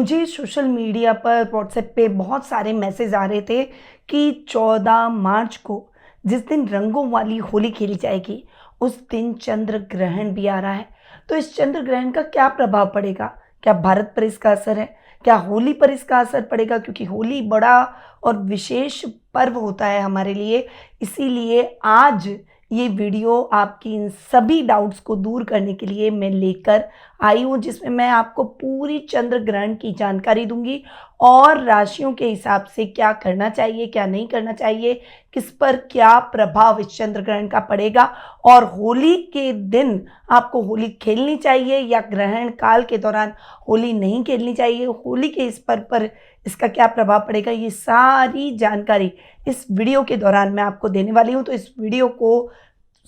मुझे social media पर WhatsApp पे बहुत सारे मैसेज आ रहे थे कि 14 मार्च को जिस दिन रंगों वाली होली खेली जाएगी उस दिन चंद्र ग्रहण भी आ रहा है। तो इस चंद्र ग्रहण का क्या प्रभाव पड़ेगा? क्या भारत पर इसका असर है? क्या होली पर इसका असर पड़ेगा? क्योंकि होली बड़ा और विशेष पर्व होता है हमारे लिए। इसीलिए आज ये वीडियो आपकी इन सभी डाउट्स को दूर करने के लिए मैं लेकर आई हूँ, जिसमें मैं आपको पूरी चंद्र ग्रहण की जानकारी दूंगी और राशियों के हिसाब से क्या करना चाहिए, क्या नहीं करना चाहिए, किस पर क्या प्रभाव इस चंद्र ग्रहण का पड़ेगा और होली के दिन आपको होली खेलनी चाहिए या ग्रहण काल के दौरान होली नहीं खेलनी चाहिए, होली के इस पर्व पर इसका क्या प्रभाव पड़ेगा, ये सारी जानकारी इस वीडियो के दौरान मैं आपको देने वाली हूँ। तो इस वीडियो को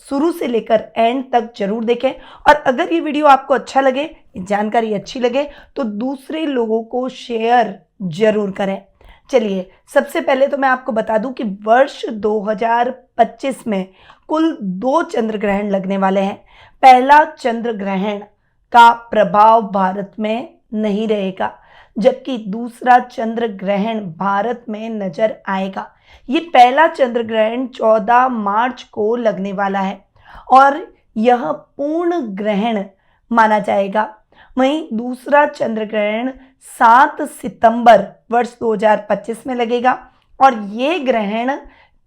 शुरू से लेकर एंड तक जरूर देखें और अगर ये वीडियो आपको अच्छा लगे, ये जानकारी अच्छी लगे तो दूसरे लोगों को शेयर जरूर करें। चलिए, सबसे पहले तो मैं आपको बता दूं कि वर्ष 2025 में कुल 2 चंद्र ग्रहण लगने वाले हैं। पहला चंद्र ग्रहण का प्रभाव भारत में नहीं रहेगा, जबकि दूसरा चंद्र ग्रहण भारत में नजर आएगा। ये पहला चंद्र ग्रहण 14 मार्च को लगने वाला है और यह पूर्ण ग्रहण माना जाएगा। वहीं दूसरा चंद्र ग्रहण 7 सितंबर वर्ष 2025 में लगेगा और ये ग्रहण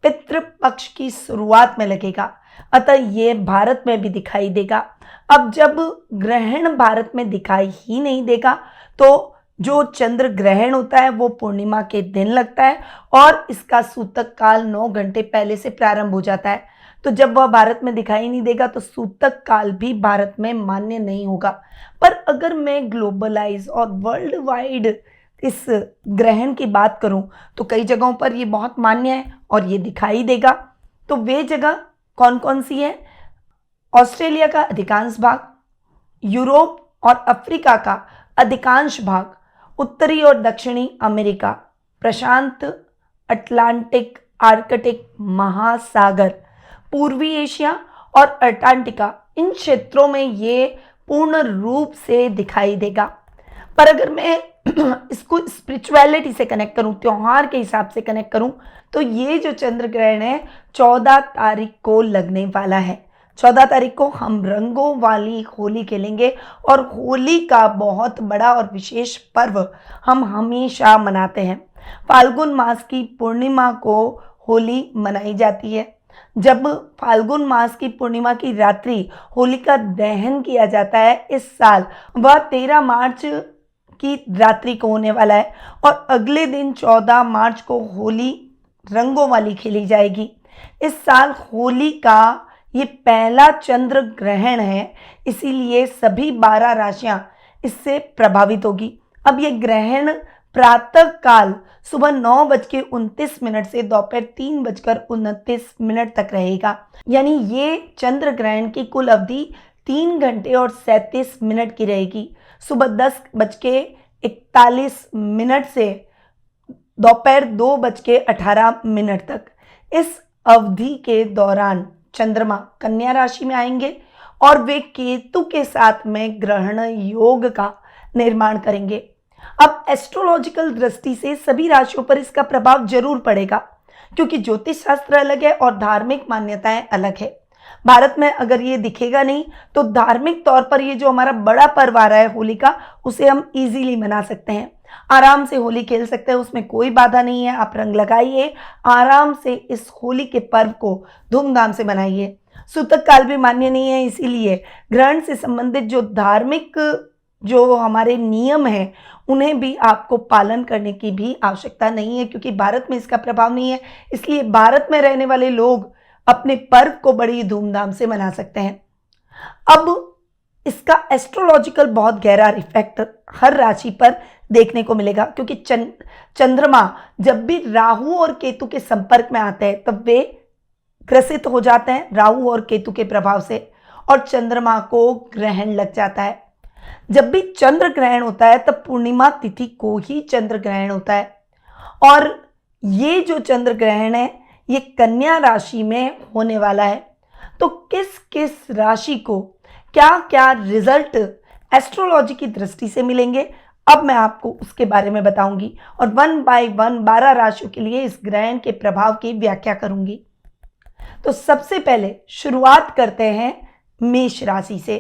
पितृपक्ष की शुरुआत में लगेगा, अतः ये भारत में भी दिखाई देगा। अब जब ग्रहण भारत में दिखाई ही नहीं देगा तो जो चंद्र ग्रहण होता है वो पूर्णिमा के दिन लगता है और इसका सूतक काल 9 घंटे पहले से प्रारंभ हो जाता है। तो जब वह भारत में दिखाई नहीं देगा तो सूतक काल भी भारत में मान्य नहीं होगा। पर अगर मैं ग्लोबलाइज और वर्ल्ड वाइड इस ग्रहण की बात करूं तो कई जगहों पर ये बहुत मान्य है और ये दिखाई देगा। तो वे जगह कौन कौन सी है? ऑस्ट्रेलिया का अधिकांश भाग, यूरोप और अफ्रीका का अधिकांश भाग, उत्तरी और दक्षिणी अमेरिका, प्रशांत, अटलांटिक, आर्कटिक महासागर, पूर्वी एशिया और अंटार्कटिका, इन क्षेत्रों में ये पूर्ण रूप से दिखाई देगा। पर अगर मैं इसको स्पिरिचुअलिटी से कनेक्ट करूं, त्योहार के हिसाब से कनेक्ट करूं, तो ये जो चंद्र ग्रहण है 14 तारीख को लगने वाला है। 14 तारीख को हम रंगों वाली होली खेलेंगे और होली का बहुत बड़ा और विशेष पर्व हम हमेशा मनाते हैं। फाल्गुन मास की पूर्णिमा को होली मनाई जाती है। जब फाल्गुन मास की पूर्णिमा की रात्रि होलिका दहन किया जाता है, इस साल वह 13 मार्च की रात्रि को होने वाला है और अगले दिन 14 मार्च को होली रंगों वाली खेली जाएगी। इस साल होली का ये पहला चंद्र ग्रहण है, इसीलिए सभी 12 राशियां इससे प्रभावित होगी। अब ये ग्रहण प्रातः काल सुबह 9:29 से दोपहर 3:29 तक रहेगा। यानी ये चंद्र ग्रहण की कुल अवधि 3 घंटे और 37 मिनट की रहेगी। सुबह 10:41 से दोपहर 2:18 तक। इस अवधि के दौरान चंद्रमा कन्या राशि में आएंगे और वे केतु के साथ में ग्रहण योग का निर्माण करेंगे। अब एस्ट्रोलॉजिकल दृष्टि से सभी राशियों पर इसका प्रभाव जरूर पड़ेगा, क्योंकि ज्योतिष शास्त्र अलग है और धार्मिक मान्यताएं अलग है। भारत में अगर ये दिखेगा नहीं तो धार्मिक तौर पर ये जो हमारा बड़ा पर्व आ रहा है होली का, उसे हम इजीली मना सकते हैं, आराम से होली खेल सकते हैं, उसमें कोई बाधा नहीं है। आप रंग लगाइए, आराम से इस होली के पर्व को धूमधाम से मनाइए। सूतक काल भी मान्य नहीं है, इसीलिए ग्रहण से संबंधित जो धार्मिक जो हमारे नियम हैं उन्हें भी आपको पालन करने की भी आवश्यकता नहीं है, क्योंकि भारत में इसका प्रभाव नहीं है। इसलिए भारत में रहने वाले लोग अपने पर्व को बड़ी धूमधाम से मना सकते हैं। अब इसका एस्ट्रोलॉजिकल बहुत गहरा इफेक्ट हर राशि पर देखने को मिलेगा, क्योंकि चंद्रमा जब भी राहु और केतु के संपर्क में आते हैं तब वे ग्रसित हो जाते हैं राहु और केतु के प्रभाव से और चंद्रमा को ग्रहण लग जाता है। जब भी चंद्र ग्रहण होता है तब पूर्णिमा तिथि को ही चंद्र ग्रहण होता है और ये जो चंद्र ग्रहण है ये कन्या राशि में होने वाला है। तो किस किस राशि को क्या क्या रिजल्ट एस्ट्रोलॉजी की दृष्टि से मिलेंगे, अब मैं आपको उसके बारे में बताऊंगी और 1 बाय 1 12 राशियों के लिए इस ग्रहण के प्रभाव की व्याख्या करूंगी। तो सबसे पहले शुरुआत करते हैं मेष राशि से।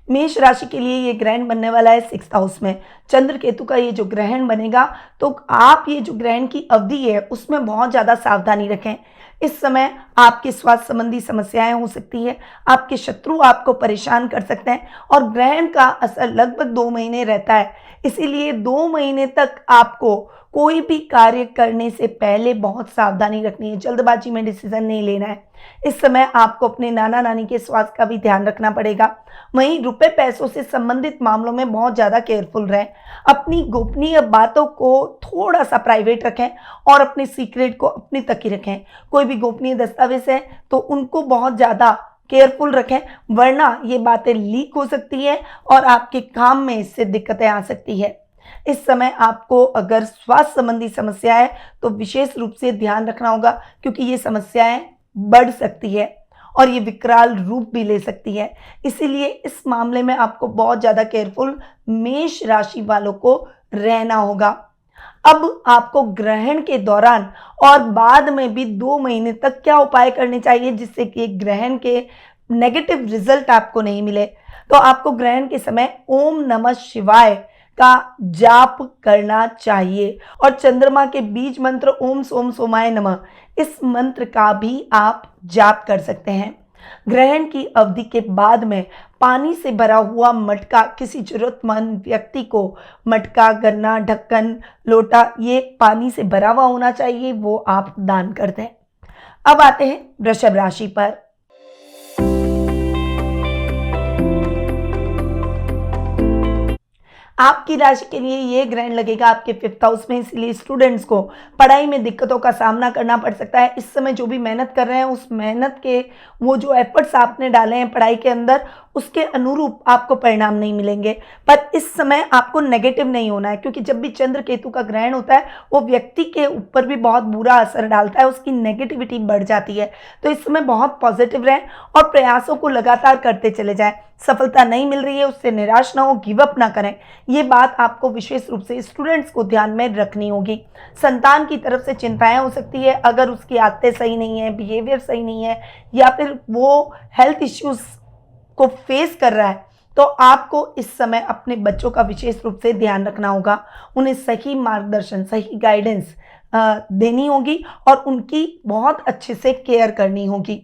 मेष राशि के लिए ये ग्रहण बनने वाला है 6th हाउस में। चंद्र केतु का ये जो ग्रहण बनेगा, तो आप ये जो ग्रहण की अवधि है उसमें बहुत ज़्यादा सावधानी रखें। इस समय आपके स्वास्थ्य संबंधी समस्याएं हो सकती है, आपके शत्रु आपको परेशान कर सकते हैं और ग्रहण का असर लगभग 2 महीने रहता है। इसीलिए 2 महीने तक आपको कोई भी कार्य करने से पहले बहुत सावधानी रखनी है, जल्दबाजी में डिसीजन नहीं लेना है। इस समय आपको अपने नाना नानी के स्वास्थ्य का भी ध्यान रखना पड़ेगा। वहीं रुपए पैसों से संबंधित मामलों में बहुत ज़्यादा केयरफुल रहें। अपनी गोपनीय बातों को थोड़ा सा प्राइवेट रखें और अपने सीक्रेट को अपनी तक ही रखें। कोई भी गोपनीय दस्तावेज है तो उनको बहुत ज़्यादा केयरफुल रखें, वरना ये बातें लीक हो सकती है और आपके काम में इससे दिक्कतें आ सकती है। इस समय आपको अगर स्वास्थ्य संबंधी समस्या है तो विशेष रूप से ध्यान रखना होगा, क्योंकि ये समस्याएं बढ़ सकती है और ये विकराल रूप भी ले सकती है। इसीलिए इस मामले में आपको बहुत ज़्यादा केयरफुल मेष राशि वालों को रहना होगा। अब आपको ग्रहण के दौरान और बाद में भी 2 महीने तक क्या उपाय करने चाहिए जिससे कि ग्रहण के नेगेटिव रिजल्ट आपको नहीं मिले। तो आपको ग्रहण के समय ओम नमः शिवाय का जाप करना चाहिए और चंद्रमा के बीज मंत्र ओम सोम सोमाय नमः, इस मंत्र का भी आप जाप कर सकते हैं। ग्रहण की अवधि के बाद में पानी से भरा हुआ मटका किसी जरूरतमंद व्यक्ति को, मटका, गन्ना, ढक्कन, लोटा, ये पानी से भरा हुआ होना चाहिए, वो आप दान कर दें। अब आते हैं वृषभ राशि पर। आपकी राशि के लिए ये ग्रहण लगेगा आपके 5th हाउस में, इसलिए स्टूडेंट्स को पढ़ाई में दिक्कतों का सामना करना पड़ सकता है। इस समय जो भी मेहनत कर रहे हैं उस मेहनत के वो जो एफर्ट्स आपने डाले हैं पढ़ाई के अंदर, उसके अनुरूप आपको परिणाम नहीं मिलेंगे। पर इस समय आपको नेगेटिव नहीं होना है, क्योंकि जब भी चंद्र केतु का ग्रहण होता है वो व्यक्ति के ऊपर भी बहुत बुरा असर डालता है, उसकी नेगेटिविटी बढ़ जाती है। तो इस समय बहुत पॉजिटिव रहें और प्रयासों को लगातार करते चले जाएं। सफलता नहीं मिल रही है उससे निराश ना हो, गिव अप ना करें। ये बात आपको विशेष रूप से स्टूडेंट्स को ध्यान में रखनी होगी। संतान की तरफ से चिंताएं हो सकती है, अगर उसकी आदतें सही नहीं है, बिहेवियर सही नहीं है या फिर वो हेल्थ इश्यूज को फेस कर रहा है, तो आपको इस समय अपने बच्चों का विशेष रूप से ध्यान रखना होगा। उन्हें सही मार्गदर्शन, सही गाइडेंस देनी होगी और उनकी बहुत अच्छे से केयर करनी होगी।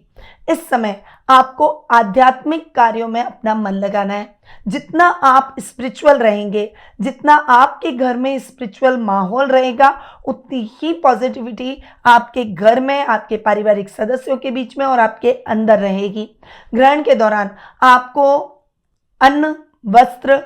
इस समय आपको आध्यात्मिक कार्यों में अपना मन लगाना है। जितना आप स्पिरिचुअल रहेंगे, जितना आपके घर में स्पिरिचुअल माहौल रहेगा, उतनी ही पॉजिटिविटी आपके घर में, आपके पारिवारिक सदस्यों के बीच में और आपके अंदर रहेगी। ग्रहण के दौरान आपको अन्न, वस्त्र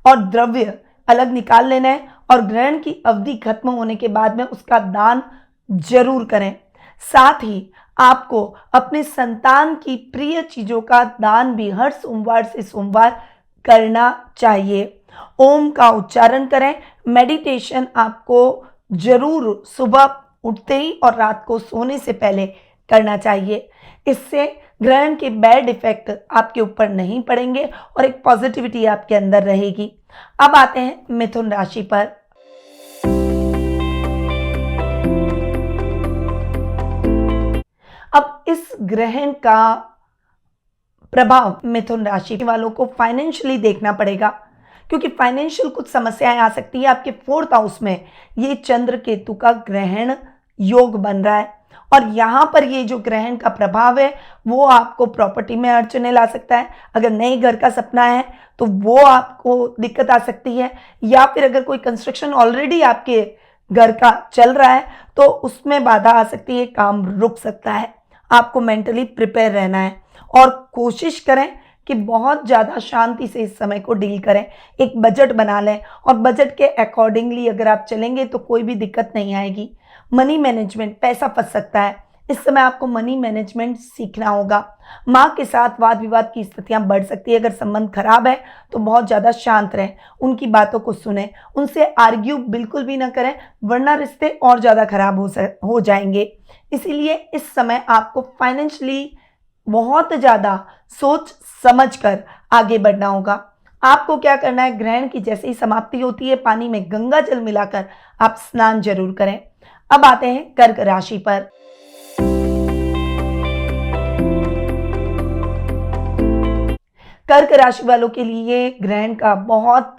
और द्रव्य अलग निकाल लेना है और ग्रहण की अवधि खत्म होने के बाद में उसका दान जरूर करें। साथ ही आपको अपने संतान की प्रिय चीजों का दान भी हर सोमवार से सोमवार करना चाहिए। ओम का उच्चारण करें। मेडिटेशन आपको जरूर सुबह उठते ही और रात को सोने से पहले करना चाहिए। इससे ग्रहण के बैड इफेक्ट आपके ऊपर नहीं पड़ेंगे और एक पॉजिटिविटी आपके अंदर रहेगी। अब आते हैं मिथुन राशि पर। अब इस ग्रहण का प्रभाव मिथुन राशि वालों को फाइनेंशियली देखना पड़ेगा, क्योंकि फाइनेंशियल कुछ समस्याएं आ सकती है। आपके 4th हाउस में ये चंद्र केतु का ग्रहण योग बन रहा है और यहाँ पर ये जो ग्रहण का प्रभाव है वो आपको प्रॉपर्टी में अड़चने ला सकता है। अगर नए घर का सपना है तो वो आपको दिक्कत आ सकती है, या फिर अगर कोई कंस्ट्रक्शन ऑलरेडी आपके घर का चल रहा है तो उसमें बाधा आ सकती है, काम रुक सकता है। आपको मेंटली प्रिपेयर रहना है और कोशिश करें कि बहुत ज़्यादा शांति से इस समय को डील करें। एक बजट बना लें और बजट के अकॉर्डिंगली अगर आप चलेंगे तो कोई भी दिक्कत नहीं आएगी। मनी मैनेजमेंट, पैसा फंस सकता है, इस समय आपको मनी मैनेजमेंट सीखना होगा। माँ के साथ वाद विवाद की स्थितियां बढ़ सकती है। अगर संबंध खराब है तो बहुत ज़्यादा शांत रहें, उनकी बातों को सुनें, उनसे आर्ग्यू बिल्कुल भी ना करें, वरना रिश्ते और ज़्यादा खराब हो जाएंगे। इसीलिए इस समय आपको फाइनेंशियली बहुत ज़्यादा सोच समझ कर आगे बढ़ना होगा। आपको क्या करना है, ग्रहण की जैसे ही समाप्ति होती है पानी में गंगा जल मिलाकर आप स्नान जरूर करें। अब आते हैं कर्क राशि पर। कर्क राशि वालों के लिए ग्रहण का बहुत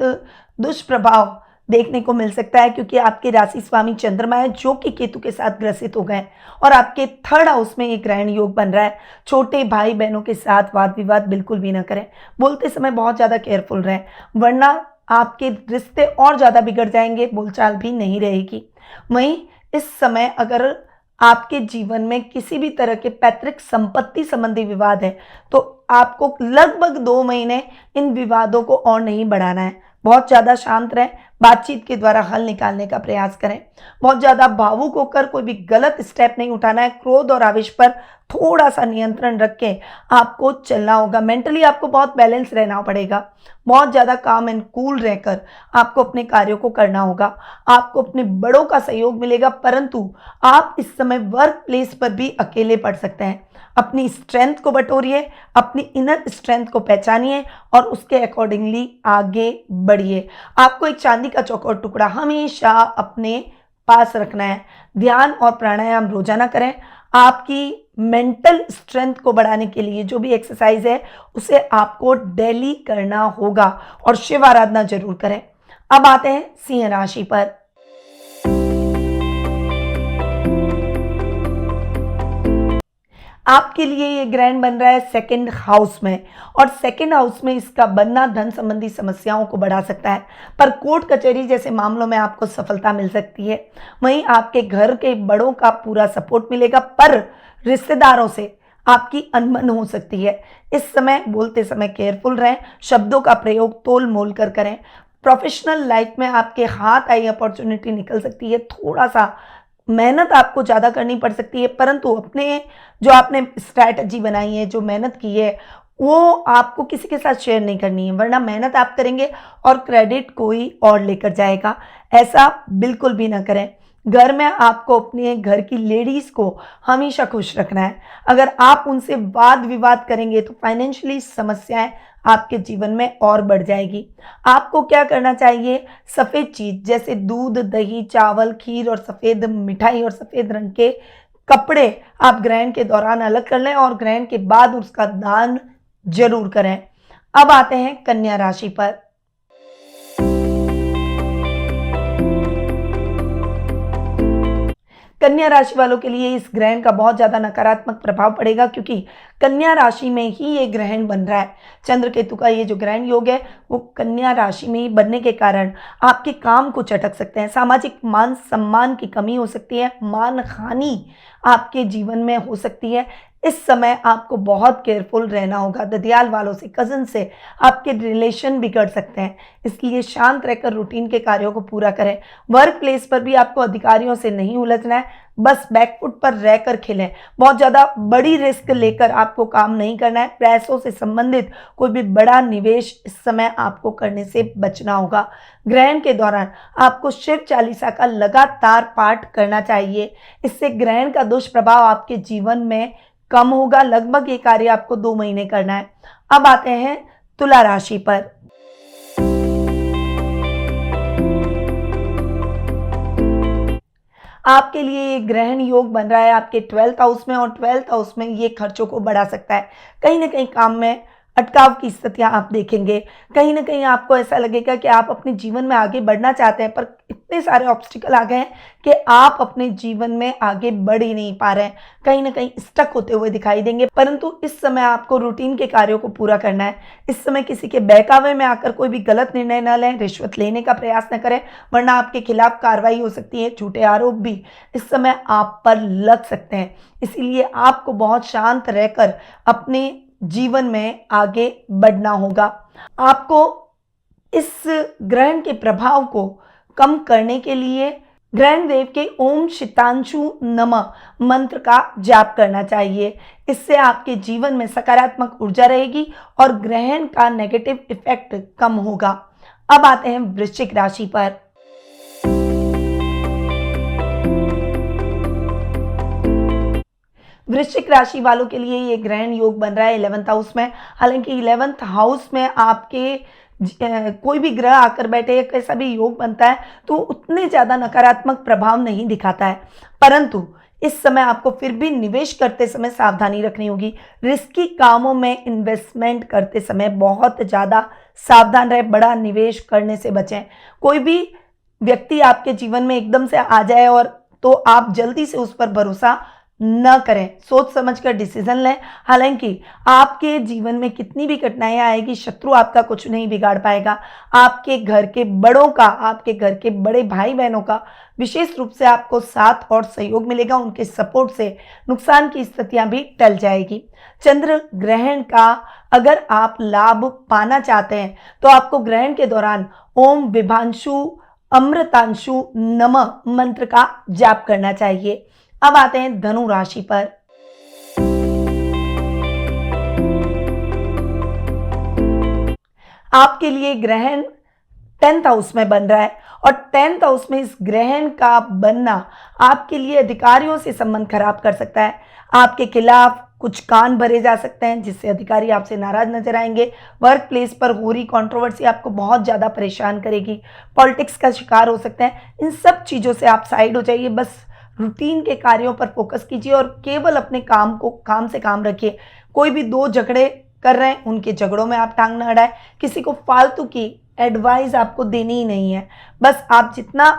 दुष्प्रभाव देखने को मिल सकता है, क्योंकि आपके राशि स्वामी चंद्रमा है जो कि केतु के साथ ग्रसित हो गए और आपके थर्ड हाउस में एक ग्रहण योग बन रहा है। छोटे भाई बहनों के साथ वाद विवाद बिल्कुल भी ना करें, बोलते समय बहुत ज़्यादा केयरफुल रहें, वरना आपके रिश्ते और ज़्यादा बिगड़ जाएंगे, बोलचाल भी नहीं रहेगी। वहीं इस समय अगर आपके जीवन में किसी भी तरह के पैतृक संपत्ति संबंधी विवाद है तो आपको लगभग 2 महीने इन विवादों को और नहीं बढ़ाना है। बहुत ज़्यादा शांत रहें, बातचीत के द्वारा हल निकालने का प्रयास करें। बहुत ज़्यादा भावुक होकर कोई भी गलत स्टेप नहीं उठाना है। क्रोध और आवेश पर थोड़ा सा नियंत्रण रख के आपको चलना होगा। मेंटली आपको बहुत बैलेंस रहना पड़ेगा। बहुत ज़्यादा काम एंड कूल रहकर आपको अपने कार्यों को करना होगा। आपको अपने बड़ों का सहयोग मिलेगा, परंतु आप इस समय वर्क प्लेस पर भी अकेले पड़ सकते हैं। अपनी स्ट्रेंथ को बटोरिए, अपनी इनर स्ट्रेंथ को पहचानिए और उसके अकॉर्डिंगली आगे बढ़िए। आपको एक चांदी का चौकोर टुकड़ा हमेशा अपने पास रखना है। ध्यान और प्राणायाम रोजाना करें। आपकी मेंटल स्ट्रेंथ को बढ़ाने के लिए जो भी एक्सरसाइज है उसे आपको डेली करना होगा और शिव आराधना जरूर करें। अब आते हैं सिंह राशि पर। आपके लिए ये ग्रहण बन रहा है सेकंड हाउस में, और सेकंड हाउस में इसका बनना धन संबंधी समस्याओं को बढ़ा सकता है, पर कोर्ट कचहरी जैसे मामलों में आपको सफलता मिल सकती है। वहीं आपके घर के बड़ों का पूरा सपोर्ट मिलेगा, पर रिश्तेदारों से आपकी अनबन हो सकती है। इस समय बोलते समय केयरफुल रहें, शब्दों का प्रयोग तोल मोल कर करें। प्रोफेशनल लाइफ में आपके हाथ आई अपॉर्चुनिटी निकल सकती है। थोड़ा सा मेहनत आपको ज़्यादा करनी पड़ सकती है, परंतु अपने जो आपने स्ट्रैटेजी बनाई है, जो मेहनत की है, वो आपको किसी के साथ शेयर नहीं करनी है, वरना मेहनत आप करेंगे और क्रेडिट कोई और लेकर जाएगा। ऐसा बिल्कुल भी ना करें। घर में आपको अपने घर की लेडीज़ को हमेशा खुश रखना है। अगर आप उनसे वाद विवाद करेंगे तो फाइनेंशियली समस्याएं आपके जीवन में और बढ़ जाएगी। आपको क्या करना चाहिए, सफ़ेद चीज़ जैसे दूध, दही, चावल, खीर और सफ़ेद मिठाई और सफ़ेद रंग के कपड़े आप ग्रहण के दौरान अलग कर लें और ग्रहण के बाद उसका दान जरूर करें। अब आते हैं कन्या राशि पर। कन्या राशि वालों के लिए इस ग्रहण का बहुत ज़्यादा नकारात्मक प्रभाव पड़ेगा, क्योंकि कन्या राशि में ही ये ग्रहण बन रहा है। चंद्र केतु का ये जो ग्रहण योग है वो कन्या राशि में ही बनने के कारण आपके काम को चटक सकते हैं। सामाजिक मान सम्मान की कमी हो सकती है, मान हानि आपके जीवन में हो सकती है। इस समय आपको बहुत केयरफुल रहना होगा। ददियाल वालों से, कज़न से आपके रिलेशन बिगड़ सकते हैं, इसलिए शांत रहकर रूटीन के कार्यों को पूरा करें। वर्क प्लेस पर भी आपको अधिकारियों से नहीं उलझना है, बस बैकफुट पर रहकर खेलें। बहुत ज़्यादा बड़ी रिस्क लेकर आपको काम नहीं करना है। पैसों से संबंधित कोई भी बड़ा निवेश इस समय आपको करने से बचना होगा। ग्रहण के दौरान आपको शिव चालीसा का लगातार पाठ करना चाहिए। इससे ग्रहण का दुष्प्रभाव आपके जीवन में कम होगा। लगभग ये कार्य आपको 2 महीने करना है। अब आते हैं तुला राशि पर। आपके लिए ये ग्रहण योग बन रहा है आपके 12th हाउस में, और 12th हाउस में ये खर्चों को बढ़ा सकता है। कहीं ना कहीं काम में अटकाव की स्थितियां आप देखेंगे। कहीं ना कहीं आपको ऐसा लगेगा कि आप अपने जीवन में आगे बढ़ना चाहते हैं, पर इतने सारे ऑब्स्टिकल आ गए हैं कि आप अपने जीवन में आगे बढ़ ही नहीं पा रहे हैं। कहीं ना कहीं स्टक होते हुए दिखाई देंगे, परंतु इस समय आपको रूटीन के कार्यों को पूरा करना है। इस समय किसी के बहकावे में आकर कोई भी गलत निर्णय न लें, रिश्वत लेने का प्रयास न करें, वरना आपके खिलाफ कार्रवाई हो सकती है। झूठे आरोप भी इस समय आप पर लग सकते हैं, इसीलिए आपको बहुत शांत रहकर अपने जीवन में आगे बढ़ना होगा। आपको इस ग्रहण के प्रभाव को कम करने के लिए ग्रहण देव के ओम शितांशु नमः मंत्र का जाप करना चाहिए। इससे आपके जीवन में सकारात्मक ऊर्जा रहेगी और ग्रहण का नेगेटिव इफेक्ट कम होगा। अब आते हैं वृश्चिक राशि पर। वृश्चिक राशि वालों के लिए ये ग्रहण योग बन रहा है 11th हाउस में। हालांकि 11th हाउस में आपके कोई भी ग्रह आकर बैठे या कैसा भी योग बनता है तो उतने ज़्यादा नकारात्मक प्रभाव नहीं दिखाता है, परंतु इस समय आपको फिर भी निवेश करते समय सावधानी रखनी होगी। रिस्की कामों में इन्वेस्टमेंट करते समय बहुत ज़्यादा सावधान रहे, बड़ा निवेश करने से बचें। कोई भी व्यक्ति आपके जीवन में एकदम से आ जाए और तो आप जल्दी से उस पर भरोसा न करें, सोच समझ कर डिसीजन लें। हालांकि आपके जीवन में कितनी भी कठिनाइयां आएगी, शत्रु आपका कुछ नहीं बिगाड़ पाएगा। आपके घर के बड़ों का, आपके घर के बड़े भाई बहनों का विशेष रूप से आपको साथ और सहयोग मिलेगा। उनके सपोर्ट से नुकसान की स्थितियां भी टल जाएगी। चंद्र ग्रहण का अगर आप लाभ पाना चाहते हैं तो आपको ग्रहण के दौरान ओम विभांशु अमृतांशु नमः मंत्र का जाप करना चाहिए। अब आते हैं धनु राशि पर। आपके लिए ग्रहण 10th हाउस में बन रहा है और 10th हाउस में इस ग्रहण का बनना आपके लिए अधिकारियों से संबंध खराब कर सकता है। आपके खिलाफ कुछ कान भरे जा सकते हैं जिससे अधिकारी आपसे नाराज नजर आएंगे। वर्क प्लेस पर हो रही कंट्रोवर्सी आपको बहुत ज़्यादा परेशान करेगी। पॉलिटिक्स का शिकार हो सकते हैं। इन सब चीज़ों से आप साइड हो जाइए, बस रूटीन के कार्यों पर फोकस कीजिए और केवल अपने काम से काम रखिए। कोई भी दो झगड़े कर रहे हैं, उनके झगड़ों में आप टांग न अड़ाएं। किसी को फालतू की एडवाइस आपको देनी ही नहीं है। बस आप जितना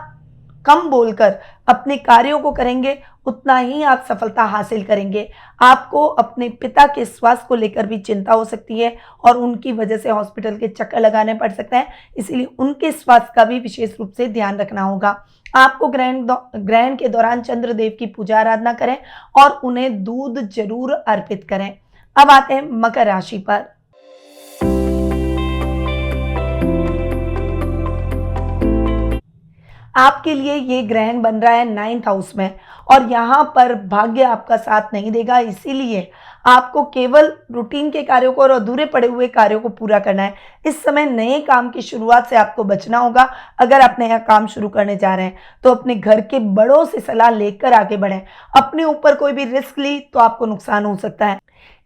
कम बोलकर अपने कार्यों को करेंगे उतना ही आप सफलता हासिल करेंगे। आपको अपने पिता के स्वास्थ्य को लेकर भी चिंता हो सकती है और उनकी वजह से हॉस्पिटल के चक्कर लगाने पड़ सकते हैं, इसलिए उनके स्वास्थ्य का भी विशेष रूप से ध्यान रखना होगा। आपको ग्रहण के दौरान चंद्रदेव की पूजा आराधना करें और उन्हें दूध जरूर अर्पित करें। अब आते हैं मकर राशि पर। आपके लिए ये ग्रहण बन रहा है 9th हाउस में और यहाँ पर भाग्य आपका साथ नहीं देगा, इसीलिए आपको केवल रूटीन के कार्यों को और अधूरे पड़े हुए कार्यों को पूरा करना है। इस समय नए काम की शुरुआत से आपको बचना होगा। अगर आप नया काम शुरू करने जा रहे हैं तो अपने घर के बड़ों से सलाह लेकर आगे बढ़ें। अपने ऊपर कोई भी रिस्क ली तो आपको नुकसान हो सकता है।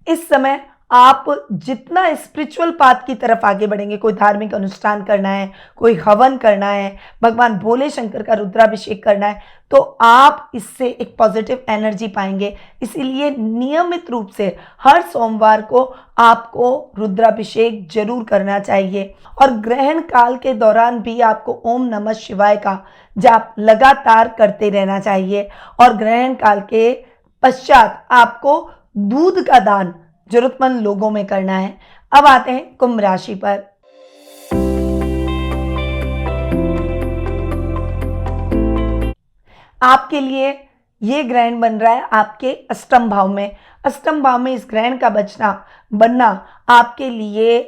इस समय आप जितना स्पिरिचुअल पाथ की तरफ आगे बढ़ेंगे, कोई धार्मिक अनुष्ठान करना है, कोई हवन करना है, भगवान भोले शंकर का रुद्राभिषेक करना है, तो आप इससे एक पॉजिटिव एनर्जी पाएंगे। इसीलिए नियमित रूप से हर सोमवार को आपको रुद्राभिषेक जरूर करना चाहिए और ग्रहण काल के दौरान भी आपको ओम नमः शिवाय का जाप लगातार करते रहना चाहिए और ग्रहण काल के पश्चात आपको दूध का दान जरूरतमंद लोगों में करना है। अब आते हैं कुंभ राशि पर। आपके लिए ये ग्रहण बन रहा है आपके अष्टम भाव में। अष्टम भाव में इस ग्रहण का बनना आपके लिए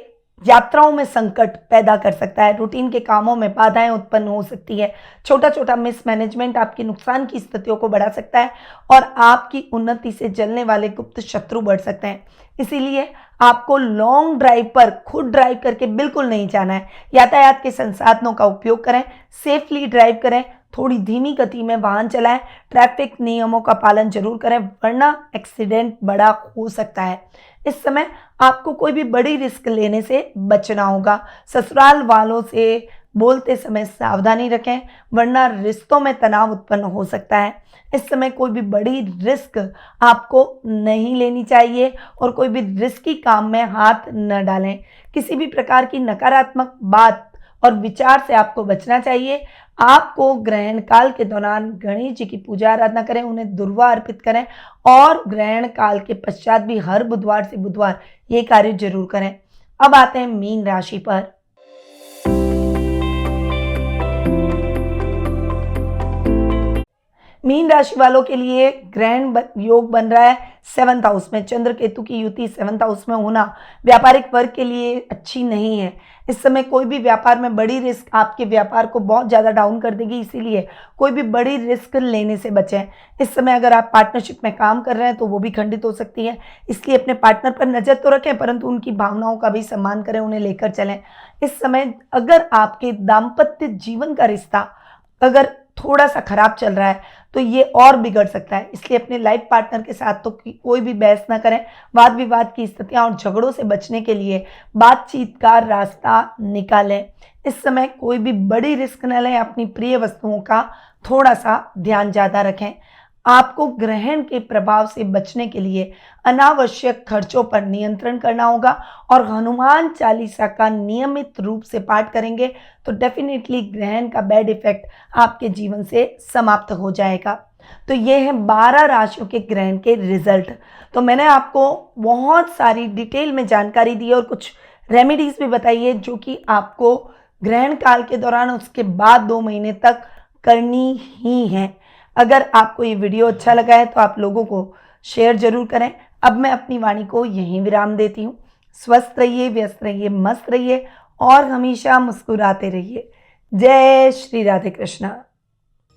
यात्राओं में संकट पैदा कर सकता है। रूटीन के कामों में बाधाएं उत्पन्न हो सकती है। छोटा छोटा मिसमैनेजमेंट आपकी नुकसान की स्थितियों को बढ़ा सकता है और आपकी उन्नति से जलने वाले गुप्त शत्रु बढ़ सकते हैं। इसीलिए आपको लॉन्ग ड्राइव पर खुद ड्राइव करके बिल्कुल नहीं जाना है। यातायात के संसाधनों का उपयोग करें, सेफली ड्राइव करें, थोड़ी धीमी गति में वाहन चलाएं, ट्रैफिक नियमों का पालन जरूर करें, वरना एक्सीडेंट बड़ा हो सकता है। इस समय आपको कोई भी बड़ी रिस्क लेने से बचना होगा। ससुराल वालों से बोलते समय सावधानी रखें, वरना रिश्तों में तनाव उत्पन्न हो सकता है। इस समय कोई भी बड़ी रिस्क आपको नहीं लेनी चाहिए और कोई भी रिस्की काम में हाथ न डालें। किसी भी प्रकार की नकारात्मक बात और विचार से आपको बचना चाहिए। आपको ग्रहण काल के दौरान गणेश जी की पूजा आराधना करें, उन्हें दुर्वा अर्पित करें और ग्रहण काल के पश्चात भी हर बुधवार से बुधवार ये कार्य जरूर करें। अब आते हैं मीन राशि पर। मीन राशि वालों के लिए ग्रहण योग बन रहा है 7th हाउस में। चंद्र केतु की युति 7th हाउस में होना व्यापारिक वर्ग के लिए अच्छी नहीं है। इस समय कोई भी व्यापार में बड़ी रिस्क आपके व्यापार को बहुत ज़्यादा डाउन कर देगी, इसीलिए कोई भी बड़ी रिस्क लेने से बचें। इस समय अगर आप पार्टनरशिप में काम कर रहे हैं तो वो भी खंडित हो सकती है, इसलिए अपने पार्टनर पर नज़र तो रखें परंतु उनकी भावनाओं का भी सम्मान करें, उन्हें लेकर चलें। इस समय अगर आपके दाम्पत्य जीवन का रिश्ता अगर थोड़ा सा खराब चल रहा है तो ये और बिगड़ सकता है। इसलिए अपने लाइफ पार्टनर के साथ तो कोई भी बहस ना करें। वाद विवाद की स्थितियां और झगड़ों से बचने के लिए बातचीत का रास्ता निकालें। इस समय कोई भी बड़ी रिस्क न लें। अपनी प्रिय वस्तुओं का थोड़ा सा ध्यान ज़्यादा रखें। आपको ग्रहण के प्रभाव से बचने के लिए अनावश्यक खर्चों पर नियंत्रण करना होगा और हनुमान चालीसा का नियमित रूप से पाठ करेंगे तो डेफिनेटली ग्रहण का बैड इफेक्ट आपके जीवन से समाप्त हो जाएगा। तो ये है 12 राशियों के ग्रहण के रिजल्ट। तो मैंने आपको बहुत सारी डिटेल में जानकारी दी और कुछ रेमेडीज भी बताई है जो कि आपको ग्रहण काल के दौरान उसके बाद 2 महीने तक करनी ही है। अगर आपको ये वीडियो अच्छा लगा है तो आप लोगों को शेयर जरूर करें। अब मैं अपनी वाणी को यहीं विराम देती हूँ। स्वस्थ रहिए, व्यस्त रहिए, मस्त रहिए और हमेशा मुस्कुराते रहिए। जय श्री राधे कृष्णा।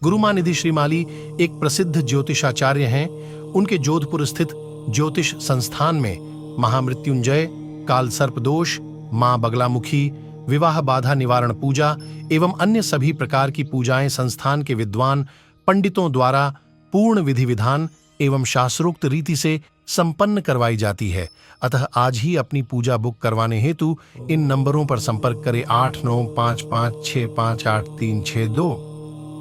गुरुमानिधि श्रीमाली एक प्रसिद्ध ज्योतिषाचार्य हैं। उनके जोधपुर स्थित ज्योतिष संस्थान में महामृत्युंजय, काल सर्प दोष, मां बगलामुखी, विवाह बाधा निवारण पूजा एवं अन्य सभी प्रकार की पूजाएं संस्थान के विद्वान पंडितों द्वारा पूर्ण विधि विधान एवं शास्त्रोक्त रीति से संपन्न करवाई जाती है। अतः आज ही अपनी पूजा बुक करवाने हेतु इन नंबरों पर संपर्क करें 8955658362।